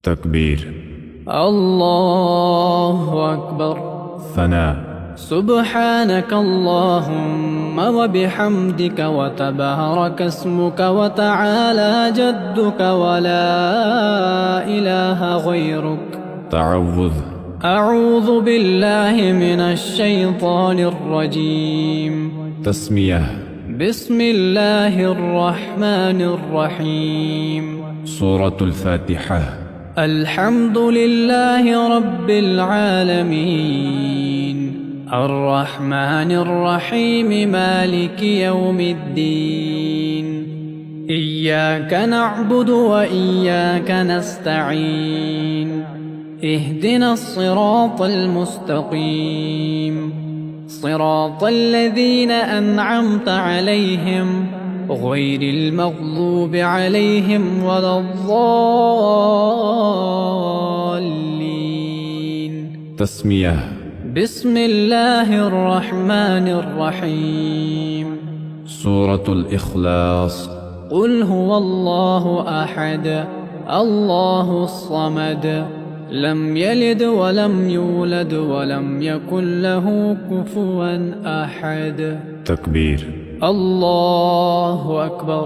تكبير. الله أكبر. ثناء. سبحانك اللهم وبحمدك وتبارك اسمك وتعالى جدك ولا إله غيرك. تعوذ. أعوذ بالله من الشيطان الرجيم. تسمية. بسم الله الرحمن الرحيم. سورة الفاتحة. الحمد لله رب العالمين الرحمن الرحيم مالك يوم الدين. إياك نعبد وإياك نستعين. اهدنا الصراط المستقيم صراط الذين أنعمت عليهم غير المغضوب عليهم ولا الضالين. تسمية. بسم الله الرحمن الرحيم. سورة الإخلاص. قل هو الله أحد الله الصمد لم يلد ولم يولد ولم يكن له كفوا أحد. تكبير. الله أكبر.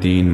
3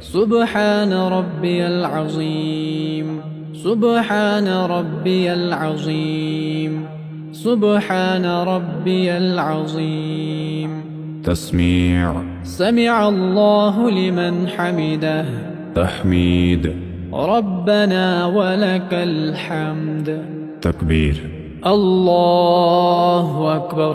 سبحان ربي العظيم سبحان ربي العظيم سبحان ربي العظيم. تسميع. سمع الله لمن حمده. تحميد. ربنا ولك الحمد. تكبير. الله أكبر.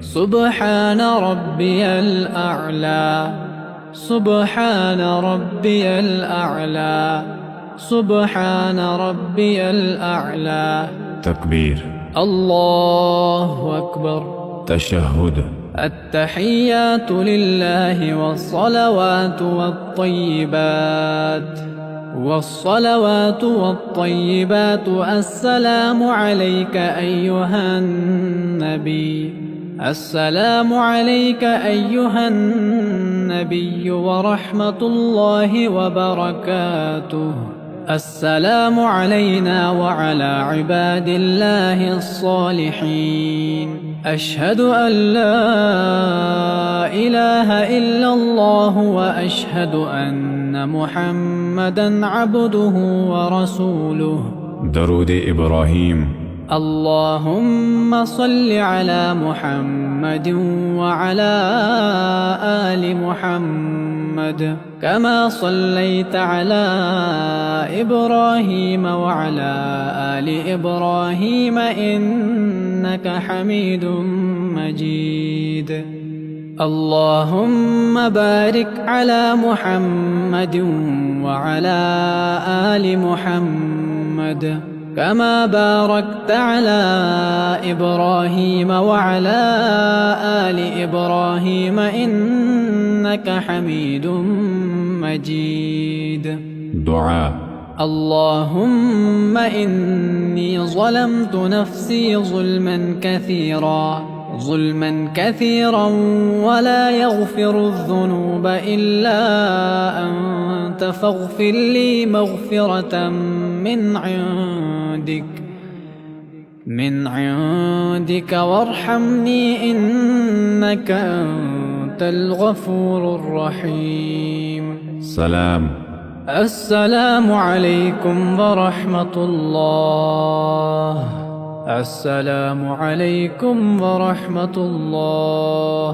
سبحان ربي الأعلى سبحان ربي الأعلى سبحان ربي الأعلى. تكبير. الله أكبر. تشهد. التحيات لله والصلوات والطيبات والصلوات والطيبات. السلام عليك أيها النبي السلام عليك أيها النبي ورحمة الله وبركاته. السلام علينا وعلى عباد الله الصالحين. أشهد أن لا إله إلا الله وأشهد أن محمدا عبده ورسوله. درود إبراهيم. اللهم صل على محمد وعلى آل محمد كما صليت على إبراهيم وعلى آل إبراهيم إنك حميد مجيد. اللهم بارك على محمد وعلى آل محمد كما باركت على إبراهيم وعلى آل إبراهيم إنك حميد مجيد. دعاء. اللهم إني ظلمت نفسي ظلما كثيرا ولا يغفر الذنوب إلا أنت فاغفر لي مغفرة من عندك وارحمني إنك أنت الغفور الرحيم. سلام. السلام عليكم ورحمة الله. السلام عليكم ورحمة الله.